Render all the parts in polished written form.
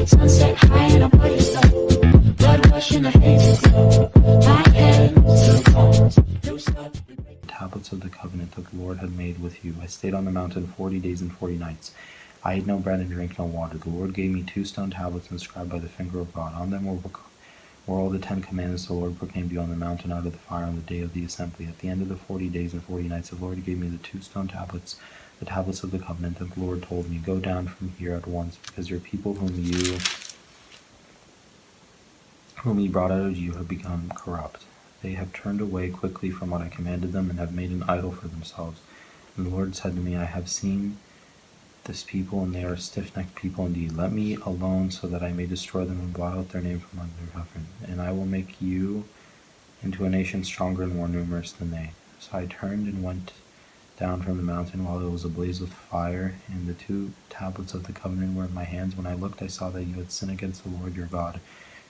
Sunset high and I'm by your side. Blood rush in a hazy glow. My hands to the bones. Loose up. Tablets of the covenant that the Lord had made with you. I stayed on the mountain 40 days and 40 nights. I ate no bread and drank no water. The Lord gave me 2 stone tablets inscribed by the finger of God. On them were all the 10 commandments the Lord proclaimed to you on the mountain out of the fire on the day of the assembly. At the end of the 40 days and 40 nights, the Lord gave me the 2 stone tablets, the tablets of the covenant, and the Lord told me, go down from here at once, because your people whom you brought out of you have become corrupt. They have turned away quickly from what I commanded them and have made an idol for themselves. And the Lord said to me, I have seen this people, and they are a stiff-necked people indeed. Let me alone so that I may destroy them and blot out their name from under heaven. And I will make you into a nation stronger and more numerous than they. So I turned and went down from the mountain while it was ablaze with fire, and the 2 tablets of the covenant were in my hands. When I looked, I saw that you had sinned against the Lord your God.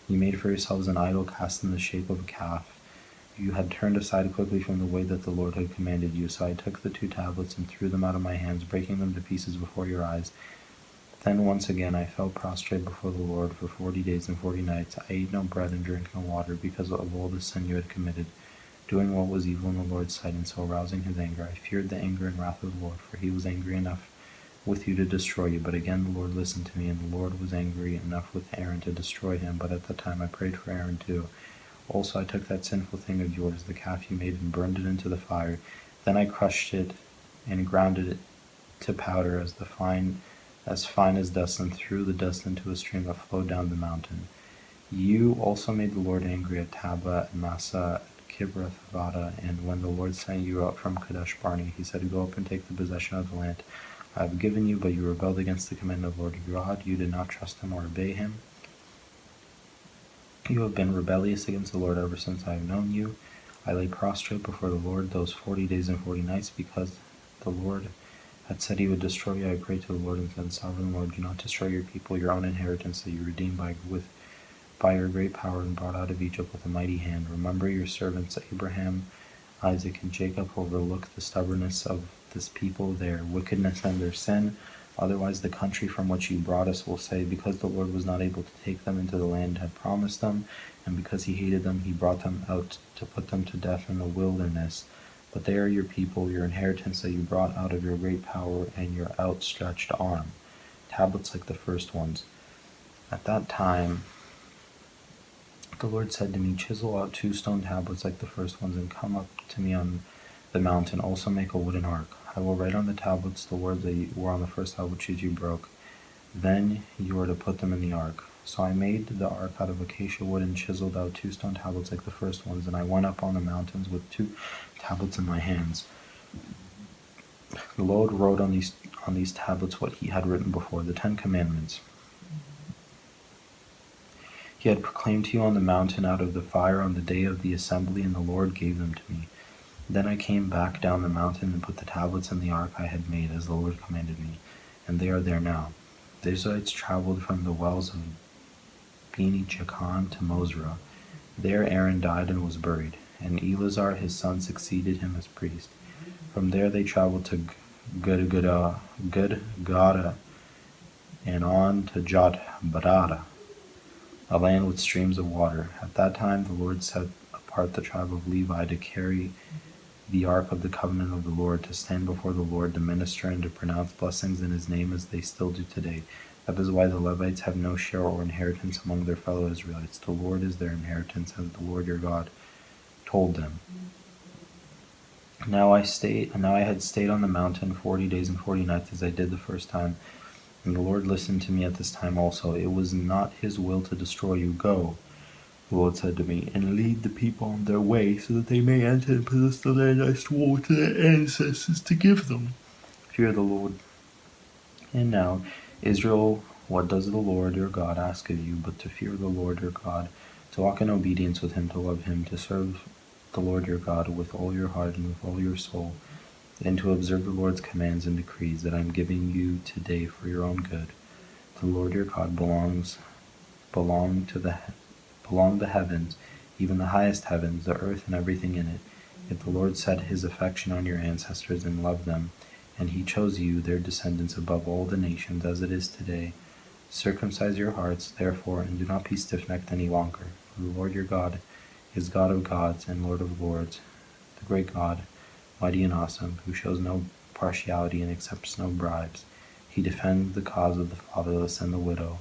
You made for yourselves an idol cast in the shape of a calf. You had turned aside quickly from the way that the Lord had commanded you. So I took the 2 tablets and threw them out of my hands, breaking them to pieces before your eyes. Then once again I fell prostrate before the Lord for 40 days and 40 nights. I ate no bread and drank no water because of all the sin you had committed, doing what was evil in the Lord's sight, and so arousing his anger. I feared the anger and wrath of the Lord, for he was angry enough with you to destroy you. But again the Lord listened to me, and the Lord was angry enough with Aaron to destroy him. But at that time I prayed for Aaron too. Also I took that sinful thing of yours, the calf you made, and burned it into the fire. Then I crushed it and ground it to powder as fine as dust, and threw the dust into a stream that flowed down the mountain. You also made the Lord angry at Tabba and Massa and Kibroth-Vada, and when the Lord sent you out from Kadesh Barnea, he said, go up and take the possession of the land I have given you, but you rebelled against the command of the Lord your God. You did not trust him or obey him. You have been rebellious against the Lord ever since I have known you. I lay prostrate before the Lord those 40 days and 40 nights, because the Lord had said he would destroy you. I prayed to the Lord and said, Sovereign Lord, do not destroy your people, your own inheritance, that you redeemed by your great power and brought out of Egypt with a mighty hand. Remember your servants Abraham, Isaac, and Jacob. Overlook the stubbornness of this people, their wickedness and their sin. Otherwise the country from which you brought us will say, because the Lord was not able to take them into the land had promised them, and because he hated them, he brought them out to put them to death in the wilderness. But they are your people, your inheritance that you brought out of your great power and your outstretched arm. Tablets like the first ones. At that time the Lord said to me, chisel out 2 stone tablets like the first ones, and come up to me on the mountain. Also make a wooden ark. I will write on the tablets the words that were on the first tablet which you broke. Then you are to put them in the ark. So I made the ark out of acacia wood and chiseled out 2 stone tablets like the first ones, and I went up on the mountains with 2 tablets in my hands. The Lord wrote on these tablets what he had written before, the 10 commandments. He had proclaimed to you on the mountain out of the fire on the day of the assembly, and the Lord gave them to me. Then I came back down the mountain and put the tablets in the ark I had made, as the Lord commanded me, and they are there now. The Israelites traveled from the wells of Beni Jaakan to Mosra. There Aaron died and was buried, and Eleazar his son succeeded him as priest. From there they traveled to Gudgoda and on to Jotbathah, a land with streams of water. At that time the Lord set apart the tribe of Levi to carry the ark of the covenant of the Lord, to stand before the Lord, to minister and to pronounce blessings in his name, as they still do today. That is why the Levites have no share or inheritance among their fellow Israelites. The Lord is their inheritance, as the Lord your God told them. Now I had stayed on the mountain 40 days and 40 nights, as I did the first time, and the Lord listened to me at this time also. It was not his will to destroy you. Go, the Lord said to me, and lead the people on their way, so that they may enter and possess the land I swore to their ancestors to give them. Fear the Lord. And now, Israel, what does the Lord your God ask of you, but to fear the Lord your God, to walk in obedience with him, to love him, to serve the Lord your God with all your heart and with all your soul, and to observe the Lord's commands and decrees that I am giving you today for your own good. The Lord your God belong the heavens, even the highest heavens, the earth and everything in it. Yet the Lord set his affection on your ancestors and loved them, and he chose you, their descendants, above all the nations, as it is today. Circumcise your hearts, therefore, and do not be stiff-necked any longer. For the Lord your God is God of gods and Lord of lords, the great God, mighty and awesome, who shows no partiality and accepts no bribes. He defends the cause of the fatherless and the widow,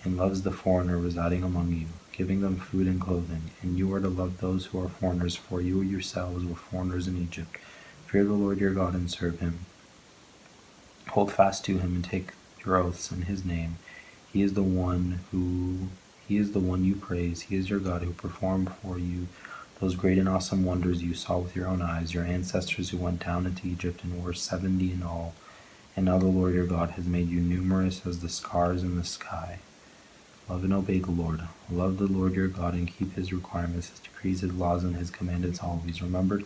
and loves the foreigner residing among you, giving them food and clothing. And you are to love those who are foreigners, for you yourselves were foreigners in Egypt. Fear the Lord your God and serve him. Hold fast to him and take your oaths in his name. He is the one you praise. He is your God who performed for you those great and awesome wonders you saw with your own eyes, your ancestors who went down into Egypt and were 70 in all. And now the Lord your God has made you numerous as the stars in the sky. Love and obey the Lord. Love the Lord your God and keep his requirements, his decrees, his laws, and his commandments always. Remember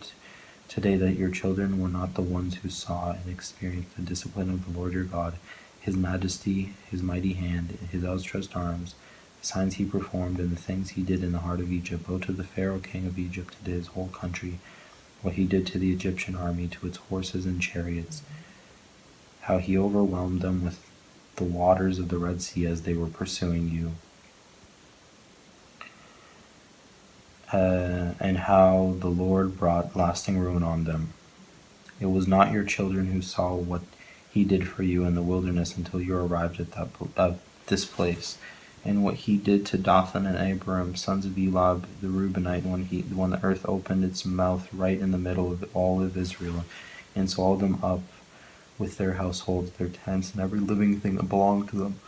today that your children were not the ones who saw and experienced the discipline of the Lord your God, his majesty, his mighty hand, his outstretched arms, the signs he performed, and the things he did in the heart of Egypt, both to the Pharaoh king of Egypt and to his whole country, what he did to the Egyptian army, to its horses and chariots, how he overwhelmed them with the waters of the Red Sea as they were pursuing you, and how the Lord brought lasting ruin on them. It was not your children who saw what he did for you in the wilderness until you arrived at this place, and what he did to Dathan and Abiram, sons of Elab the Reubenite, when the earth opened its mouth right in the middle of all of Israel, and swallowed them up with their households, their tents, and every living thing that belonged to them.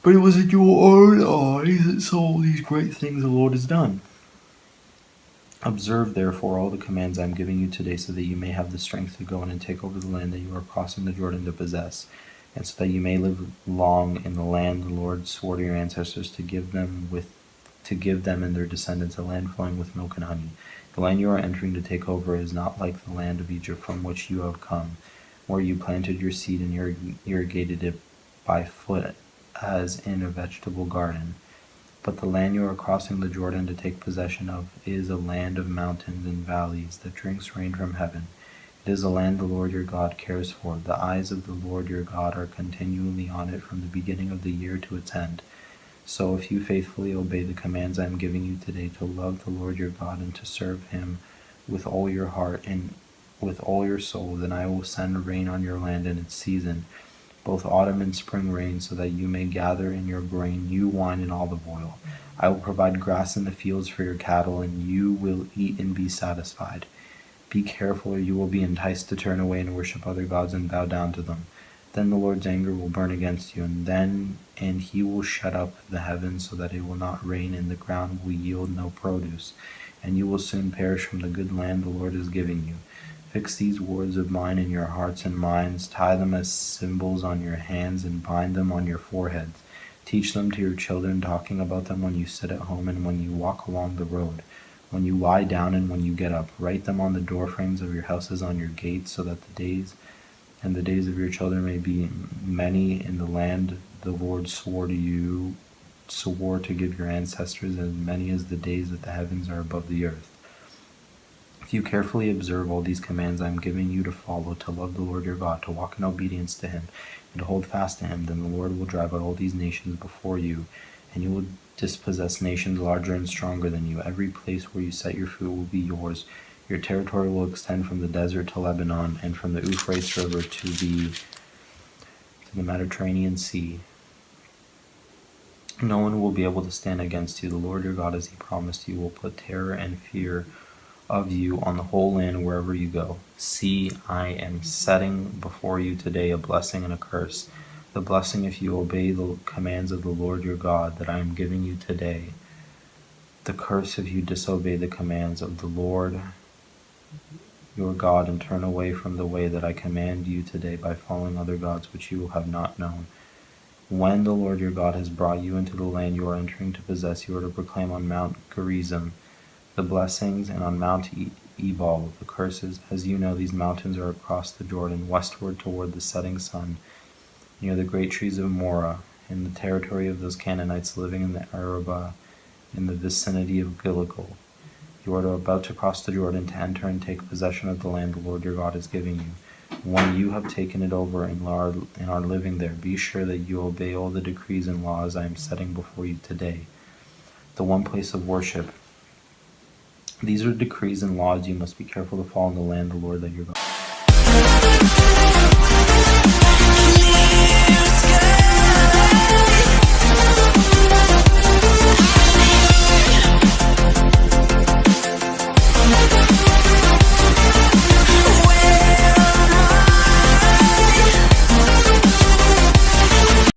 But it was in your own eyes that saw these great things the Lord has done. Observe, therefore, all the commands I am giving you today, so that you may have the strength to go in and take over the land that you are crossing the Jordan to possess, and so that you may live long in the land the Lord swore to your ancestors to give them and their descendants, a land flowing with milk and honey. The land you are entering to take over is not like the land of Egypt from which you have come, where you planted your seed and irrigated it by foot as in a vegetable garden. But the land you are crossing the Jordan to take possession of is a land of mountains and valleys that drinks rain from heaven. It is a land the Lord your God cares for. The eyes of the Lord your God are continually on it from the beginning of the year to its end. So if you faithfully obey the commands I am giving you today, to love the Lord your God and to serve him with all your heart and with all your soul, then I will send rain on your land in its season, both autumn and spring rain, so that you may gather in your grain, new wine, and olive oil. I will provide grass in the fields for your cattle, and you will eat and be satisfied. Be careful, or you will be enticed to turn away and worship other gods and bow down to them. Then the Lord's anger will burn against you, and he will shut up the heavens so that it will not rain, and the ground will yield no produce, and you will soon perish from the good land the Lord is giving you. Fix these words of mine in your hearts and minds, tie them as symbols on your hands, and bind them on your foreheads. Teach them to your children, talking about them when you sit at home and when you walk along the road, when you lie down and when you get up. Write them on the doorframes of your houses, on your gates, so that the days of your children may be many in the land the Lord swore to give your ancestors, as many as the days that the heavens are above the earth. If you carefully observe all these commands I am giving you to follow, to love the Lord your God, to walk in obedience to him, and to hold fast to him, then the Lord will drive out all these nations before you, and you will dispossess nations larger and stronger than you. Every place where you set your foot will be yours. Your territory will extend from the desert to Lebanon, and from the Euphrates River to the Mediterranean Sea. No one will be able to stand against you. The Lord your God, as he promised you, will put terror and fear of you on the whole land wherever you go. See, I am setting before you today a blessing and a curse. The blessing if you obey the commands of the Lord your God that I am giving you today. The curse if you disobey the commands of the Lord your God and turn away from the way that I command you today by following other gods which you have not known. When the Lord your God has brought you into the land you are entering to possess, you are to proclaim on Mount Gerizim the blessings, and on Mount Ebal the curses. As you know, these mountains are across the Jordan, westward toward the setting sun, near the great trees of Morah, in the territory of those Canaanites living in the Arabah, in the vicinity of Gilgal. You are about to cross the Jordan to enter and take possession of the land the Lord your God is giving you. When you have taken it over and are living there, be sure that you obey all the decrees and laws I am setting before you today. The one place of worship. These are decrees and laws you must be careful to follow in the land the Lord that you're going.